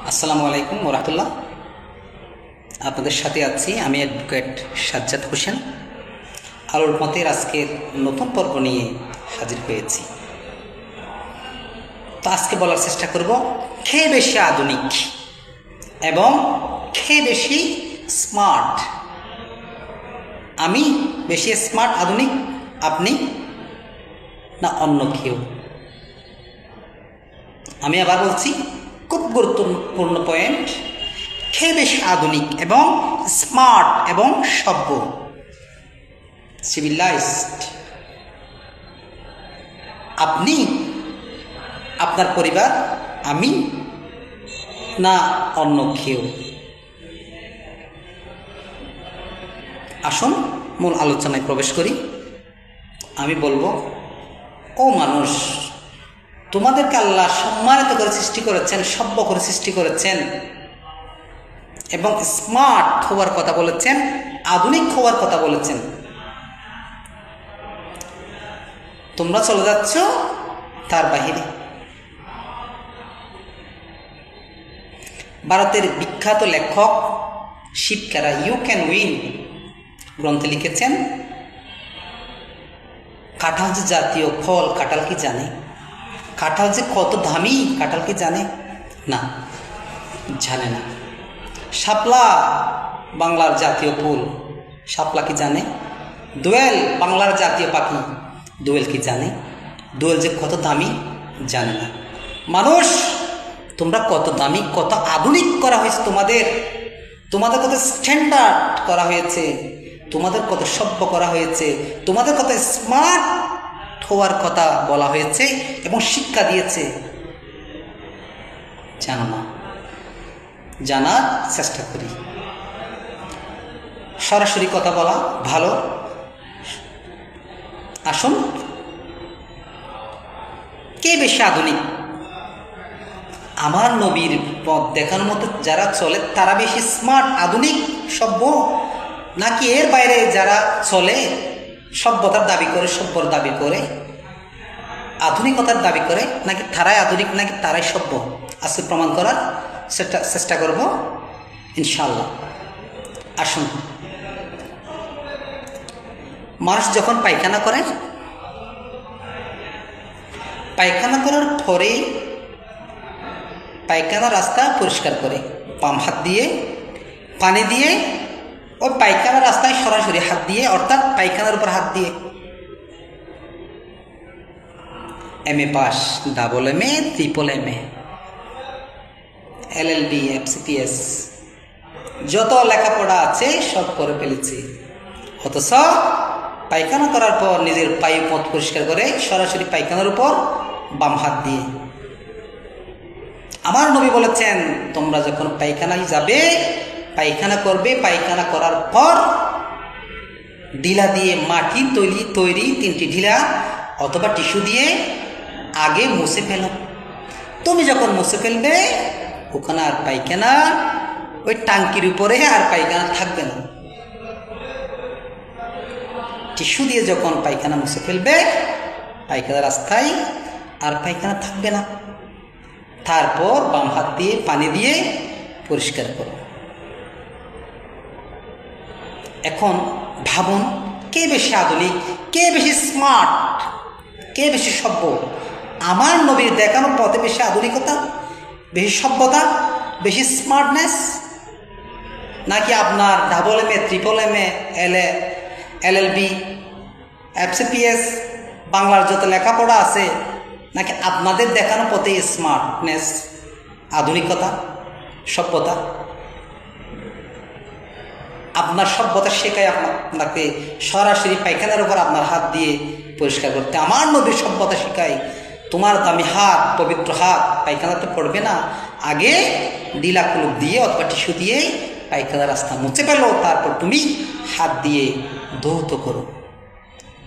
আসসালামু আলাইকুম ওরহাতুল্লাহ। আপনাদের সাথে আছি আমি অ্যাডভোকেট সাজ্জাদ হোসেন। আলোর মতের আজকের নতুন পর্ব নিয়ে হাজির হয়েছি। তো আজকে বলার চেষ্টা করব কে বেশি আধুনিক এবং কে বেশি স্মার্ট। আমি বেশি স্মার্ট আধুনিক, আপনি না অন্য কেউ? আমি আবার বলছি, খুব গুরুত্বপূর্ণ পয়েন্ট, কে বেশি আধুনিক এবং স্মার্ট এবং সভ্য, সিভিলাইজড? আপনি, আপনার পরিবার, আমি না অন্য কেউ? আসুন মূল আলোচনায় প্রবেশ করি। আমি বলবো, ও মানুষ, তোমাদেরকে আল্লাহ সম্মানিত করে সৃষ্টি করেছেন, সভ্য করে সৃষ্টি করেছেন এবং স্মার্ট হওয়ার কথা বলেছেন, আধুনিক হওয়ার কথা বলেছেন। তোমরা চলে যাচ্ছ তার বাহিরে। ভারতের বিখ্যাত লেখক Shiv Khera you can win গ্রন্থে লিখেছেন, কাঁঠাল যে জাতীয় ফল, কাঁঠাল কি জানে? কাঁঠাল যে কত দামি, কাঁঠাল কি জানে? না, জানে না। শাপলা বাংলার জাতীয় ফুল, শাপলা কি জানে? দোয়েল বাংলার জাতীয় পাখি, দোয়েল কি জানে? দোয়েল যে কত দামি, জানে না। মানুষ, তোমরা কত দামি, কত আধুনিক করা হয়েছে তোমাদের, তোমাদের কত স্ট্যান্ডার্ড করা হয়েছে, তোমাদের কত সভ্য করা হয়েছে, তোমাদের কত স্মার্ট হওয়ার কথা বলা হয়েছে এবং শিক্ষা দিয়েছে, জানো না। জানার চেষ্টা করি। সরাসরি কথা বলা ভালো। আসুন, কে বেশি আধুনিক? আমার নবীর পথ দেখানোর মতো যারা চলে তারা বেশি স্মার্ট, আধুনিক, সভ্য, নাকি এর বাইরে যারা চলে সভ্যতার দাবি করে, সভ্যর দাবি করে, আধুনিকতার দাবি করে, নাকি তারাই আধুনিক, নাকি তারাই সভ্য? আজকে প্রমাণ করার চেষ্টা করব ইনশাআল্লাহ। আসুন, মানুষ যখন পায়খানা করে, পায়খানা করার পরেই পায়খানা রাস্তা পরিষ্কার করে বাম হাত দিয়ে, পানি দিয়ে ওই পায়খানা রাস্তায় সরাসরি হাত দিয়ে, অর্থাৎ পায়খানার উপর হাত দিয়ে। M A pass, double M A, triple M A, LLB, FCPS, যত লেখাপড়া আছে সব করে ফেলেছি, অথচ পায়খানা করার পর নিজের পায়ু পথ পরিষ্কার করে সরাসরি পায়খানার উপর বাম হাত দিয়ে। আমার নবী বলেছেন, তোমরা যখন পায়খানায় যাবে, পায়খানা করবে, পায়খানা করার পর ঢিলা দিয়ে, মাটির তৈরি 3টি ঢিলা অথবা টিস্যু দিয়ে আগে মুছে ফেলো। তুমি যখন মুছে ফেলবে, ওখানে আর পায়খানা, ওই টাঙ্কির উপরে আর পায়খানা থাকবে না। টিস্যু দিয়ে যখন পায়খানা মুছে ফেলবে, পায়খানা রাস্তায় আর পায়খানা থাকবে না। তারপর বাম হাত দিয়ে পানি দিয়ে পরিষ্কার করো। এখন ভাবুন, কে বেশি আধুনিক, কে বেশি স্মার্ট, কে বেশি সভ্য? আমার নবীর দেখানো পথে বেশি আধুনিকতা, বেশি সভ্যতা, বেশি স্মার্টনেস, নাকি আপনার double M A, triple M A, LLB, FCPS, বাংলার যত লেখাপড়া আছে, নাকি আপনাদের দেখানো পথে স্মার্টনেস, আধুনিকতা, সভ্যতা? আপনার সভ্যতা শেখায় আপনাকে সরাসরি পায়খানার উপর আপনার হাত দিয়ে পরিষ্কার করতে। আমার নবীর সভ্যতা শেখায়, তোমার দামি হাত, পবিত্র হাত পায়খানাতে পড়বে না, আগে ডিলা কুলুপ দিয়ে অথবা টিস্যু দিয়ে পায়খানা রাস্তা মুছে ফেলো, তারপর তুমি হাত দিয়ে ধৌত করো।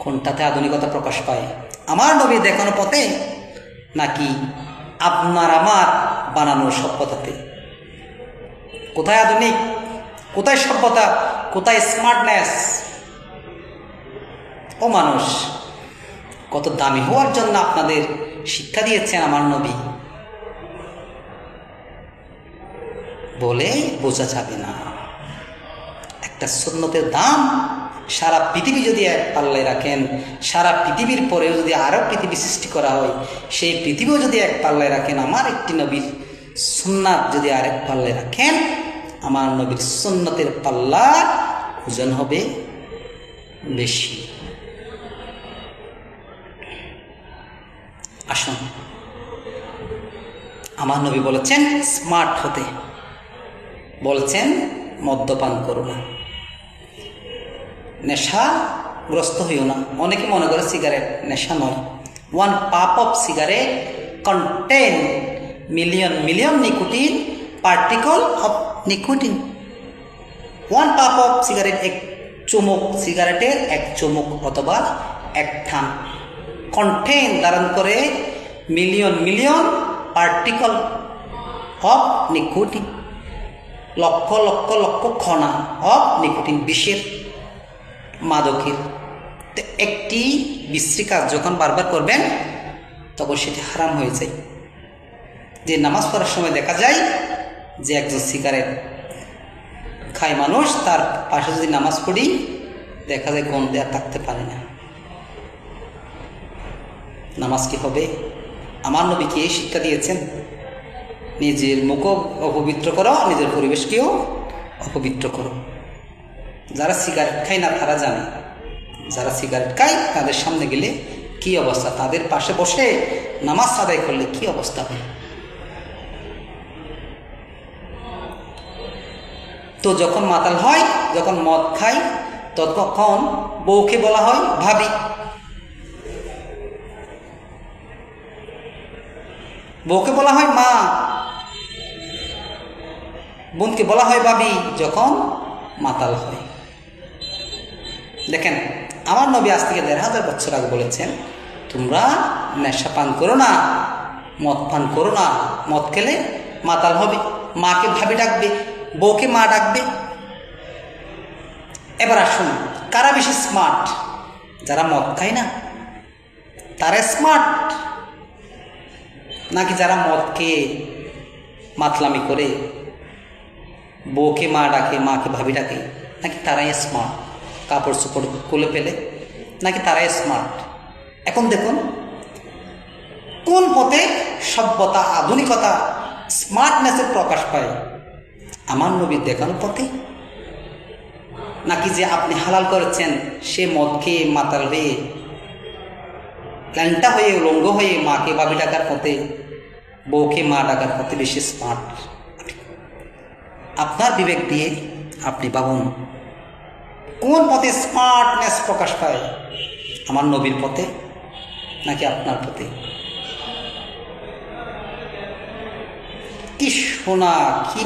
কোনটাতে আধুনিকতা প্রকাশ পায়? আমার নবী দেখানো পথে, নাকি আপনার আমার বানানো সভ্যতাতে? কোথায় আধুনিক, কোথায় সভ্যতা, কোথায় স্মার্টনেস? ও মানুষ, কত দামি হওয়ার জন্য আপনাদের শিক্ষা দিয়েছেন আমার নবী। বলে বোঝা যাবে না। একটা সুন্নতের দাম সারা পৃথিবী যদি এক পাল্লায় রাখেন, সারা পৃথিবীর পরেও যদি আরও পৃথিবী সৃষ্টি করা হয়, সেই পৃথিবীও যদি এক পাল্লায় রাখেন, আমার একটি নবীর সুন্নাত যদি আরেক পাল্লায় রাখেন, আমার নবীর সুন্নতের পাল্লা ওজন হবে বেশি। আসুন, আমার নবী বলেছেন স্মার্ট হতে, বলছেন মদ্যপান করো না, নেশাগ্রস্ত হইও না। অনেকে মনে করে সিগারেট নেশা নয়। 1 puff of cigarette contain million nicotine particle of nicotine। 1 puff of cigarette, এক চুমুক সিগারেটের এক চুমুক অথবা এক টান, কন্টেন ধারণ করে million particle of nicotine, lakh lakh lakh কণা অফ নিকোটিন, বিষের, মাদকের। তো একটি বিশ্রী কাজ যখন বারবার করবেন তখন সেটি হারাম হয়ে যায়। যে নামাজ পড়ার সময় দেখা যায় যে একজন সিগারেট খায় মানুষ, তার পাশে যদি নামাজ পড়ি দেখা যায় গন্ধে আর থাকতে পারে না। নামাজ কি হবে? আমার নবী কি এই শিক্ষা দিয়েছেন? নিজের মুখও অপবিত্র করো, নিজের পরিবেশকেও অপবিত্র করো। যারা সিগারেট খায় না তারা জানে, যারা সিগারেট খায় তাদের সামনে গেলে কি অবস্থা, তাদের পাশে বসে নামাজ আদায় করলে কি অবস্থা হয়। তো যখন মাতাল হয়, যখন মদ খায়, তখন বউকে বলা হয় ভাবি, বউকে বলা হয় মা, বোনকে বলা হয় ভাবি যখন মাতাল হয়। দেখেন, আমার নবী আজ থেকে 1500 বছর আগে বলেছেন তোমরা নেশা পান করো না, মদ পান করো না, মদ খেলে মাতাল হবে। মাকে ভাবি ডাকবে, বউকে মা ডাকবে। এবার আসুন, কারা বেশি স্মার্ট? যারা মদ খায় না তারা স্মার্ট, নাকি যারা মদ খেয়ে মাতলামি করে বউকে মা ডাকে, মাকে ভাবি ডাকে, নাকি তারাই স্মার্ট? কাপড় চোপড় খুলে ফেলে, নাকি তারাই স্মার্ট? এখন দেখুন কোন পথে সভ্যতা, আধুনিকতা, স্মার্টনেসের প্রকাশ পায়? আমার নবীর দেখানো পথে, নাকি যে আপনি হালাল করেছেন সে মদ খেয়ে মাতাল হয়ে ল্যাংটা হয়ে উলঙ্গ হয়ে মাকে ভাবি ডাকার পথে, বউকে মা ডাকার পথে বেশি স্মার্ট? আপনার বিবেক দিয়ে আপনি ভাবুন কোন পথে স্মার্টনেস প্রকাশ পায়? আমার নবীর পথে নাকি আপনার পথে? কি সোনা, কি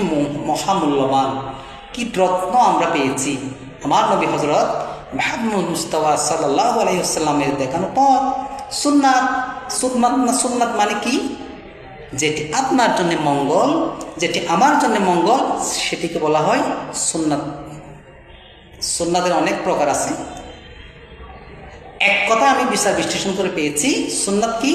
মহামূল্যবান, কি রত্ন আমরা পেয়েছি! আমার নবী হযরত মুহাম্মদ মুস্তাফা সাল্লাল্লাহু আলাইহি ওয়াসাল্লামের দেখানো পথ, সুন্নাত। সুন্নাত মানে কি? যেটি আপনার জন্য মঙ্গল, যেটি আমার জন্য মঙ্গল, সেটিকে বলা হয় সুন্নাত। সুন্নাতের অনেক প্রকার আছে। এক কথা আমি বিচার বিশ্লেষণ করে পেয়েছি, সুন্নাত কি?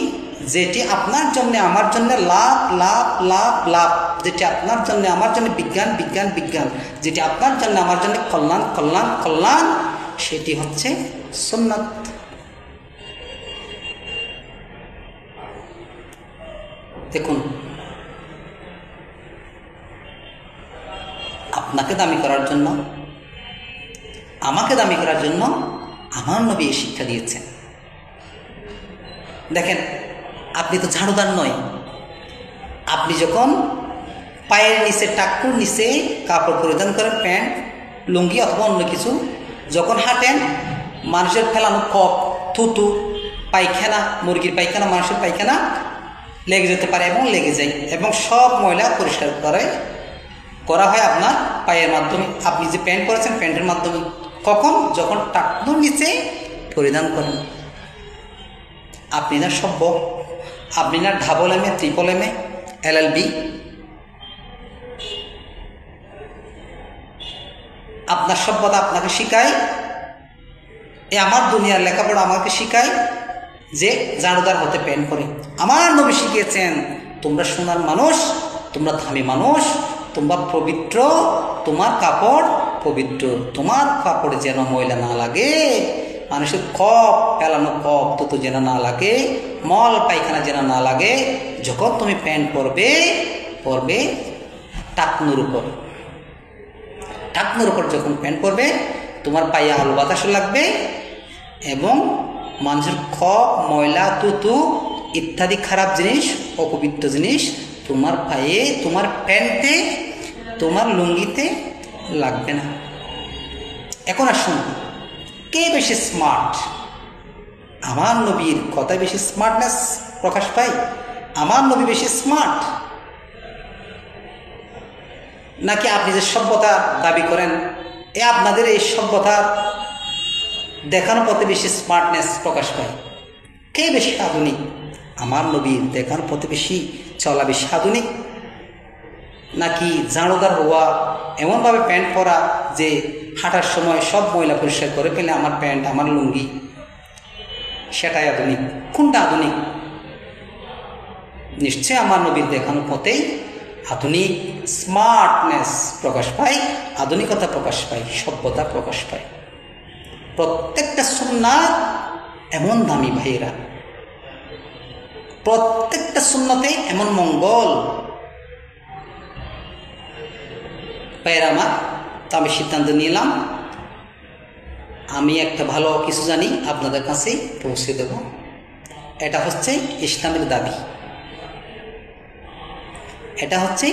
যেটি আপনার জন্য আমার জন্য লাভ লাভ লাভ লাভ, যেটি আপনার জন্য আমার জন্য বিজ্ঞান বিজ্ঞান বিজ্ঞান, যেটি আপনার জন্য আমার জন্য কল্যাণ কল্যাণ কল্যাণ, সেটি হচ্ছে সুন্নাত। দেখুন, আপনাকে দামি করার জন্য, আমাকে দামি করার জন্য আমার নবী এই শিক্ষা দিয়েছেন। দেখেন, আপনি তো ঝাড়ুদার নয়। আপনি যখন পায়ের নিচে, টাকুর নিচে কাপড় পরিধান করেন, প্যান্ট, লুঙ্গি অথবা অন্য কিছু, যখন হাঁটেন, মানুষের ফেলানো কপ, থুতু, পায়খানা, মুরগির পায়খানা, মানুষের পায়খানা লেগে যেতে পারে এবং লেগে যায়, এবং সব ময়লা পরিষ্কার করা হয় আপনার পায়ের মাধ্যমে। আপনি যে প্যান্ট পরেছেন প্যান্টের মাধ্যমে। কখন? যখন টাকুর নিচে পরিধান করেন। আপনি না সভ্য, আপনি না double M A, triple M A, LLB। আপনার সভ্যতা আপনাকে শিখায়, আমার দুনিয়ার লেখাপড়া আমাকে শিখায় যে ঝাড়ুদার হতে প্যান্ট পরে। আমার নবী শিখিয়েছেন তোমরা সোনার মানুষ, তোমরা দামি মানুষ, তোমরা পবিত্র, তোমার কাপড় পবিত্র, তোমার কাপড় যেন ময়লা না লাগে, মানুষের কপ ফেলানো কপ তো যেন না লাগে, মল পায়খানা যেন না লাগে। যখন তুমি প্যান্ট পরবে টাকনুর উপর, টাকনুর উপর যখন প্যান্ট পরবে তোমার পায়ে আলো বাতাসও লাগবে এবং মানুষের খপ ময়লা তুতু ইত্যাদি খারাপ জিনিস অপবিত্র জিনিস তোমার পায়ে, তোমার প্যান্টে, তোমার লুঙ্গিতে লাগবে না। এখন আসুন, কে বেশি স্মার্ট? আমার নবীর কথায় বেশি স্মার্টনেস প্রকাশ পায়? আমার নবী বেশি স্মার্ট, নাকি আপনি যে সভ্যতা দাবি করেন আপনাদের এই সভ্যতা দেখানোর পথে বেশি স্মার্টনেস প্রকাশ পায়? কে বেশি আধুনিক? আমার নবীর দেখানোর পথে বেশি চলা বেশি আধুনিক, নাকি জাঁড়োদার হওয়া, এমনভাবে প্যান্ট পরা যে হাঁটার সময় সব ময়লা পরিষ্কার করে ফেলে আমার প্যান্ট আমার লুঙ্গি, সেটাই আধুনিক? কোনটা আধুনিক? নিশ্চয় আমার নবীর দেখানোর পথেই আধুনিক স্মার্টনেস প্রকাশ পায়, আধুনিকতা প্রকাশ পায়, সভ্যতা প্রকাশ পায়। প্রত্যেকটা সুন্নাত এমন দামি ভাইয়েরা, প্রত্যেকটা সুন্নতে এমন মঙ্গল ভাইয়েরা আমার। তো আমি সিদ্ধান্ত নিলাম আমি একটা ভালো কিছু জানি আপনাদের কাছে পৌঁছে দেব। এটা হচ্ছে ইসলামের দাবি, এটা হচ্ছে